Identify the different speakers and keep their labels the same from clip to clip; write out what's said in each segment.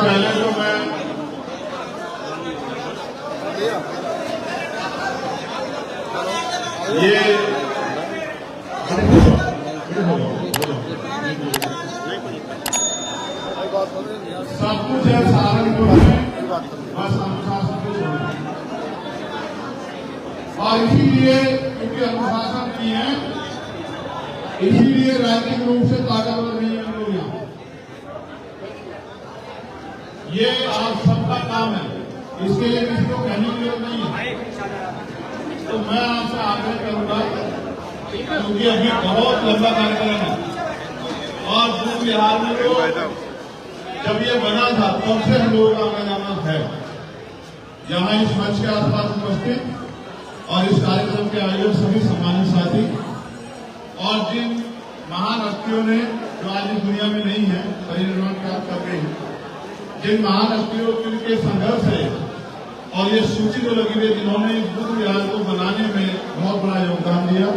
Speaker 1: पहले तो मैं ये सब कुछ है सहारनपुर में, बस अनुशासन को छोड़ना। और इसीलिए क्योंकि अनुशासन की है, इसीलिए राजनीतिक रूप से ताकतवर नहीं है हम लोग यहाँ। ये आप सबका काम है, इसके लिए किसी को कहने की जरूरत नहीं है। तो मैं आपसे आग्रह करूंगा, क्योंकि अभी बहुत लंबा कार्यक्रम है और पूर्व बिहार में तो जब ये बना था तब से हम लोगों का आना जाना है। यहाँ इस मंच के आसपास उपस्थित और इस कार्यक्रम के आयोजक सभी सम्मानित साथी और जिन महान हस्तियों ने जो आज इस दुनिया में नहीं है, परिनिर्वाण प्राप्त कर गई, जिन महान हस्तियों के संघर्ष है और ये सूची जो लगी हुई है जिन्होंने इस बुद्ध विहार को बनाने में बहुत बड़ा योगदान दिया,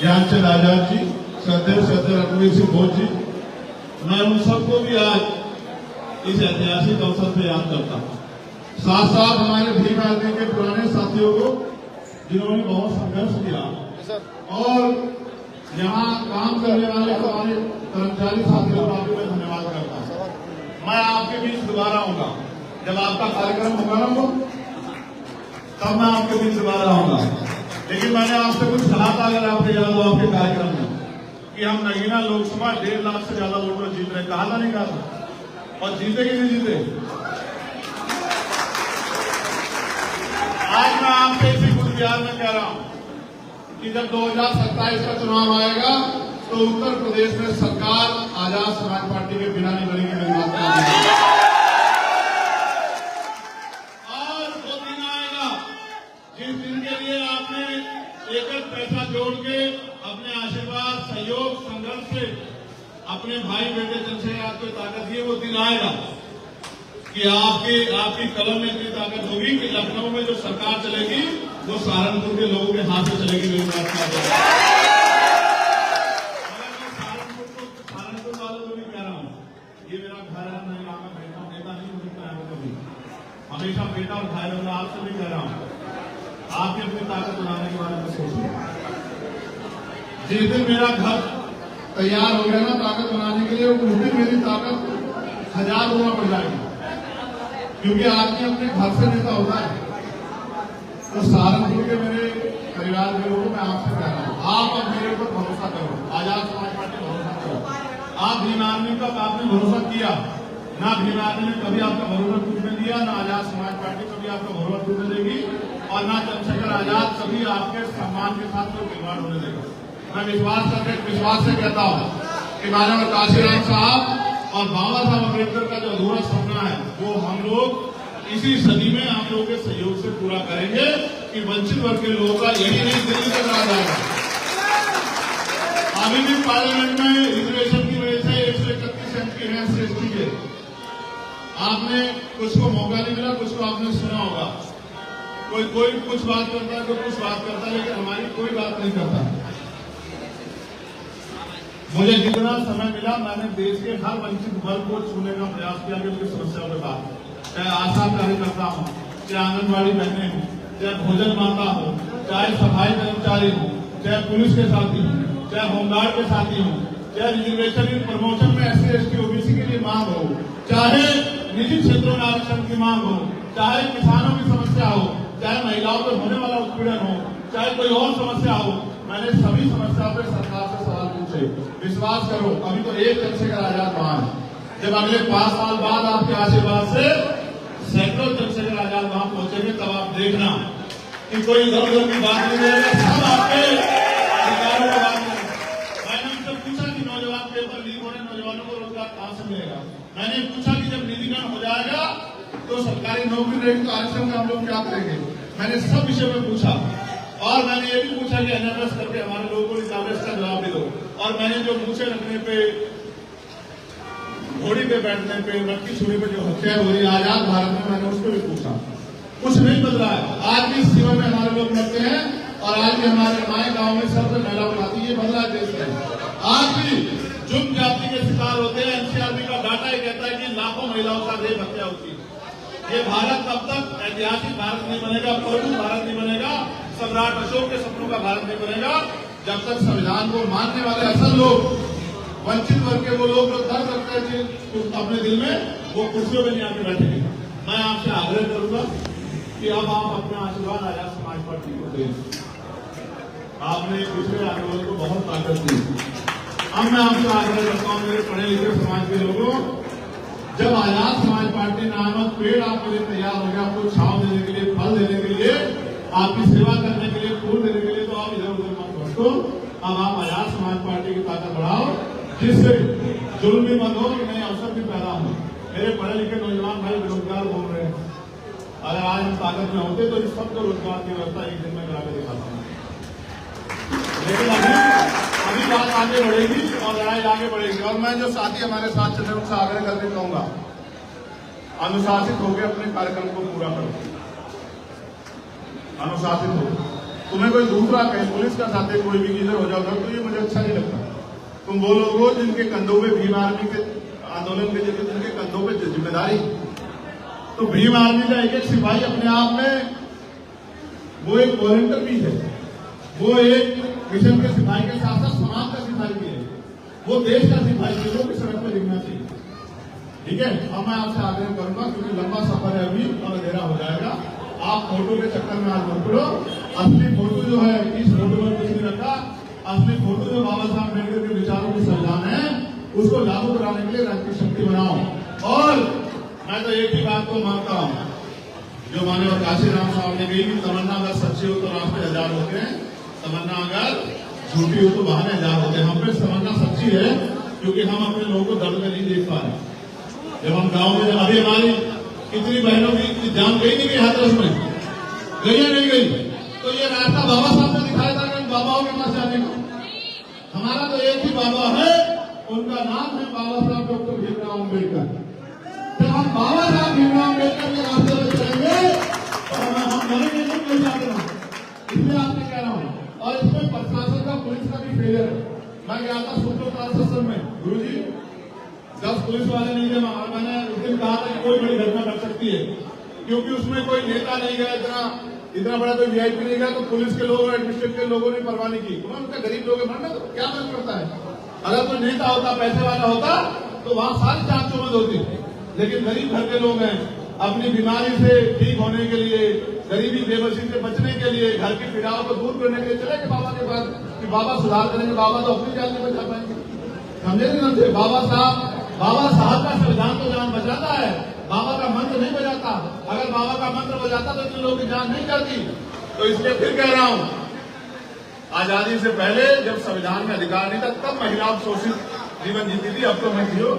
Speaker 1: ज्ञानचंद आजाद जी, श्रद्धेय रघुवीर सिंह बोस जी, मैं उन सबको भी आज इस ऐतिहासिक अवसर पे याद करता हूँ। साथ साथ हमारे भीम आर्मी के पुराने साथियों को जिन्होंने बहुत संघर्ष किया और यहाँ काम करने वाले हमारे कर्मचारी साथियों को भी मैं धन्यवाद करता हूँ। मैं आपके बीच दोबारा आऊंगा जब आपका कार्यक्रम होगा ना, तब मैं आपके बीच दोबारा आऊंगा। लेकिन मैंने आपसे कुछ कहा था, अगर आपको याद हो आपके कार्यक्रम में, कि हम नगीना लोकसभा 1.5 लाख से ज्यादा वोट में जीत रहे, कहा था नहीं कहा था, और जीते कि नहीं जीते। आज मैं आपसे इसी बुद्ध विहार में कह रहा हूं कि जब 2027 का चुनाव आएगा तो उत्तर प्रदेश में सरकार आजाद समाज पार्टी के बिना नहीं बनेगी, मेरी बात नहीं। और वो दिन आएगा जिस दिन के लिए आपने एक पैसा जोड़ के अपने आशीर्वाद, सहयोग, संघर्ष से अपने भाई बेटे चंद्रशेखर को ताकत दी, वो दिन आएगा कि आपकी कलम में इतनी ताकत होगी कि लखनऊ में जो सरकार चलेगी वो सहारनपुर के लोगों के हाथ से चलेगी। मेरी बात सहारनपुर वालों को भी कह रहा हूँ, ये मेरा घर है, मैं यहाँ बेटा नेता नहीं हो सकता है कभी, हमेशा बेटा और भाई होगा। आपसे भी कह रहा हूँ, आपकी अपनी ताकत बनाने के बारे में सोचिए। जिस दिन मेरा घर तैयार हो गया ना ताकत बनाने के लिए, उस दिन मेरी ताकत 1000 गुना बढ़ जाएगी, क्योंकि आदमी अपने घर से नेता होता है। तो सहारनपुर के मेरे परिवार के लोगों को मैं आपसे कह रहा हूँ, आप अब मेरे ऊपर भरोसा करो, आजाद समाज पार्टी भरोसा करो। आप भीम आर्मी का आपने भरोसा किया ना, भीम आर्मी ने कभी आपका भरोसा टूटने दिया ना, आजाद समाज पार्टी कभी आपका भरोसा टूटने देगी और ना चंद्रशेखर आजाद कभी आपके सम्मान के साथ कोई खिलवाड़ होने देगा। मैं विश्वास से कहता हूँ कि माननीय काशीराम साहब और बाबा साहब अम्बेडकर का जो अधूरा सपना है वो हम लोग इसी सदी में हम लोगों के सहयोग से पूरा करेंगे कि वंचित वर्ग के लोगों का यही नहीं दिल्ली तक आ जाएगा। अभी भी पार्लियामेंट में रिजर्वेशन की वजह से 131 एमपी हैं एससी के, आपने कुछ को मौका नहीं मिला, कुछ को आपने सुना होगा, कोई कुछ बात करता है, कोई कुछ बात करता है, लेकिन हमारी कोई बात नहीं करता। मुझे जितना समय मिला मैंने देश के हर वंचित वर्ग को छूने का प्रयास किया कि उनकी समस्याओं के बाद, चाहे आशा कार्यकर्ता हो, चाहे आंगनबाड़ी बहनें हो, चाहे भोजन माता हो, चाहे सफाई कर्मचारी हो, चाहे पुलिस के साथी हो, चाहे होमगार्ड के साथी हो, चाहे रिजर्वेशन इन प्रमोशन में SC ST OBC के लिए मांग हो, चाहे निजी क्षेत्रों में आरक्षण की मांग हो, चाहे किसानों की समस्या हो, चाहे महिलाओं पर होने वाला उत्पीड़न हो, चाहे कोई और समस्या हो, मैंने सभी समस्याओं पर सरकार से सवाल पूछे। विश्वास करो, अभी तो एक चंद्रशेखर आजाद वहां है, जब अगले 5 साल बाद आपके आशीर्वाद से सैकड़ों चंद्रशेखर आजाद वहां पहुंचेंगे, तब आप देखना कि कोई इधर उधर की बात नहीं रहेगा, सब आपके अधिकारों की बात करेंगे। मैंने उनसे पूछा कि नौजवान पेपर लीक होने, नौजवानों को रोजगार कहां से मिलेगा। मैंने पूछा कि जब निधिकरण हो जाएगा तो सरकारी नौकरी रहेगी तो आरक्षण में हम लोग क्या करेंगे। मैंने सब विषय में पूछा और मैंने ये भी पूछा कि NMS करके हमारे लोगों को निकाले, इसका जवाब भी दो। और मैंने जो पूछे रखने पे, घोड़ी पे बैठने पे, मटकी छुरी पे जो हत्या हो रही है आजाद भारत में, मैंने उसको भी पूछा। कुछ नहीं बदला है। आज भी सीमा में हमारे लोग मरते हैं और आज भी हमारे माए गांव में सबसे महिला उठाती है, बदला देश में। आज भी जुर्म जाति के शिकार होते हैं। NCRB का डाटा ये कहता है कि ये भारत तब तक ऐतिहासिक भारत नहीं बनेगा, प्रभु भारत नहीं बनेगा, सम्राट अशोक के सपनों का भारत नहीं बनेगा, जब तक संविधान को मानने वाले असल लोग, वंचित वर्ग के वो लोग जो दर्द रखते थे अपने दिल में, वो कुर्सियों में नहीं आके बैठेंगे। मैं आपसे आग्रह करूंगा कि अब आप अपना आशीर्वाद आजाद समाज पार्टी को दें। आपने पिछले आंदोलन को बहुत ताकत दी। अब मैं आपसे आग्रह करता हूँ मेरे पढ़े लिखे समाज के लोगों, जब आजाद समाज पार्टी नामक पेड़ आपके लिए तैयार हो गया, आपको छांव देने के लिए, फल देने के लिए, आपकी सेवा करने के लिए, फूल देने के लिए, तो आप इधर उधर मत भटको। अब आप आजाद समाज पार्टी की ताकत बढ़ाओ, जिससे जुल्म भी बंद हो, नए अवसर भी पैदा हो। मेरे पढ़े लिखे नौजवान भाई बेरोजगार घूम रहे हैं, अगर आज हम ताकत में होते तो इस सबको रोजगार की व्यवस्था एक दिन में करा के दिखाता हूँ। लेकिन अभी बात आगे बढ़ेगी और लड़ाई आगे बढ़ेगी। और मैं जो साथी हमारे साथ चल रहे हैं उनसे आग्रह करके कहूंगा, अनुशासित होकर अपने कार्यक्रम को पूरा करो। अनुशासित हो, तुम्हें कोई दूसरा कहे, पुलिस का साथी कोई भी किधर हो जाओ तो ये मुझे अच्छा नहीं लगता। तुम वो लोग हो जिनके कंधों पे भीम आर्मी के आंदोलन के जरिए जिनके कंधों पे जिम्मेदारी, तो भीम आर्मी का एक एक सिपाही अपने आप में वो एक वॉलंटियर भी है, वो एक मिशन के सिपाही के साथ साथ समाज का सिपाही भी है, वो देश का सिपाही है, वो भी सड़क पर दिखना चाहिए। ठीक है, अब मैं आपसे आग्रह करूंगा क्योंकि लंबा सफर है अभी और अंधेरा हो जाएगा, आप फोटो के चक्कर में आज मत पड़ो। असली फोटो जो है, इस फोटो में कुछ नहीं रखा, असली फोटो जो बाबा साहब अम्बेडकर के विचारों की संविधान है, उसको लागू कराने के लिए राष्ट्रीय शक्ति बनाओ। और मैं तो एक ही बात को मानता हूँ, जो माननीय काशीराम साहब ने कही कि तमन्ना अगर सच्ची हो तो रास्ते हजार होते हैं, तमन्ना अगर झूठी हो तो बहाने हजार होते हैं। हम पे तमन्ना सच्ची है क्योंकि हम अपने लोगों को दर्द में नहीं देख पा रहे। जब हम गांव में, अभी हमारी कितनी बहनों की जान गई नहीं गई हाथरस में, गई या नहीं गई, तो ये रास्ता बाबा साहब ने दिखाया था कि बाबाओं के पास जाने का। हमारा तो एक ही बाबा है, उनका नाम है बाबा साहब डॉक्टर भीमराव अम्बेडकर। जब हम बाबा साहब भीमराव अम्बेडकर के रास्ते में चलेंगे तो हम मरेंगे नहीं, कोई जाते ना। इसलिए आपसे कह रहा हूँ, और इसमें प्रशासन का, पुलिस का भी फेलियर है। मैं गया था सुप्रीम सेशन में, गुरु जी 10 पुलिस वाले नहीं थे, मैंने उस दिन कहा था कि कोई बड़ी घटना घट सकती है क्योंकि उसमें कोई नेता नहीं गया, इतना बड़ा कोई वीआईपी नहीं गया, तो पुलिस के लोग और एडमिनिस्ट्रेटिव के लोगों ने परवाह नहीं की। उनका गरीब लोग मरना तो क्या मदद करता है। अगर कोई नेता होता, पैसे वाला होता तो वहां सारी जांच चौबंद होती, लेकिन गरीब घर के लोग हैं, अपनी बीमारी से ठीक होने के लिए, गरीबी बेबसी से बचने के लिए, घर की पीड़ाओं को दूर करने के लिए चले गए बाबा के पास कि बाबा सुधार करेंगे। बाबा तो अपनी जान नहीं बचा पाएंगे, समझे नहीं समझे। बाबा साहब का संविधान तो जान बचाता है, बाबा का मंत्र नहीं बजाता। अगर बाबा का मंत्र बजाता तो इन लोगों की जान नहीं जाती। तो इसलिए फिर कह रहा हूं, आजादी से पहले जब संविधान में अधिकार नहीं था तब महिलाओं शोषित जीवन जीती थी। अब तो मैं जियो,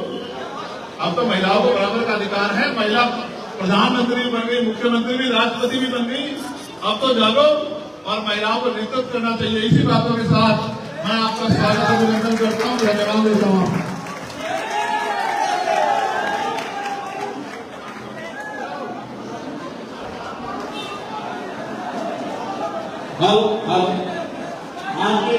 Speaker 1: अब तो महिलाओं को बराबर का अधिकार है। महिला प्रधानमंत्री भी बन गई, मुख्यमंत्री भी, राष्ट्रपति भी बन गई। अब तो जागो और महिलाओं को नेतृत्व करना चाहिए। इसी बातों के साथ मैं आपका स्वागत अभिनंदन करता हूँ, धन्यवाद देता हूँ।
Speaker 2: अब आज के